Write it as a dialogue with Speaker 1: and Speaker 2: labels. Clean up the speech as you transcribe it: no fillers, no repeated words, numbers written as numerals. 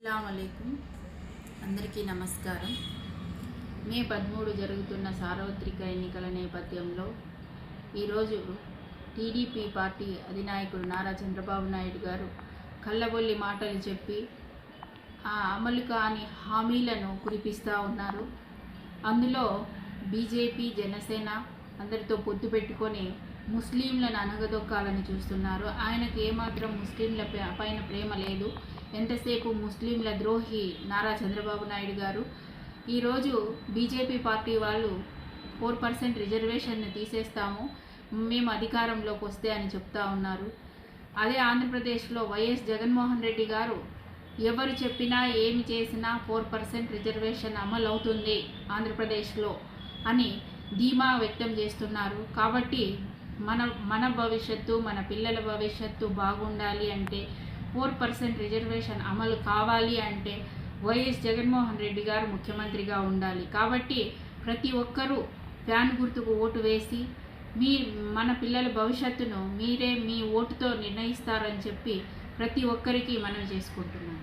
Speaker 1: అస్సలాముఅలైకుం అందరికీ నమస్కారం. మే 13 జరుగుతున్న సార్వత్రిక ఎన్నికల నేపథ్యంలో ఈరోజు టీడీపీ పార్టీ అధినాయకుడు నారా చంద్రబాబు నాయుడు గారు కళ్ళబొల్లి మాటలు చెప్పి అమలు కాని హామీలను కురిపిస్తూ ఉన్నారు. అందులో బీజేపీ, జనసేన అందరితో పొత్తు పెట్టుకొని ముస్లింలను అనగదొక్కాలని చూస్తున్నారు. ఆయనకు ఏమాత్రం ముస్లింల పైన ప్రేమ లేదు. ఎంతసేపు ముస్లింల ద్రోహి నారా చంద్రబాబు నాయుడు గారు. ఈరోజు బీజేపీ పార్టీ వాళ్ళు 4% రిజర్వేషన్ని తీసేస్తాము మేము అధికారంలోకి వస్తే అని చెప్తా ఉన్నారు. అదే ఆంధ్రప్రదేశ్లో వైఎస్ జగన్మోహన్ రెడ్డి గారు ఎవరు చెప్పినా ఏమి చేసినా 4% రిజర్వేషన్ అమలు అవుతుంది ఆంధ్రప్రదేశ్లో అని ధీమా వ్యక్తం చేస్తున్నారు. కాబట్టి మన భవిష్యత్తు, మన పిల్లల భవిష్యత్తు బాగుండాలి అంటే 4% రిజర్వేషన్ అమలు కావాలి అంటే వైఎస్ జగన్మోహన్ రెడ్డి గారు ముఖ్యమంత్రిగా ఉండాలి. కాబట్టి ప్రతి ఒక్కరూ ఫ్యాన్ గుర్తుకు ఓటు వేసి మన పిల్లల భవిష్యత్తును మీరే మీ ఓటుతో నిర్ణయిస్తారని చెప్పి ప్రతి ఒక్కరికి మనవి చేసుకుంటున్నాను.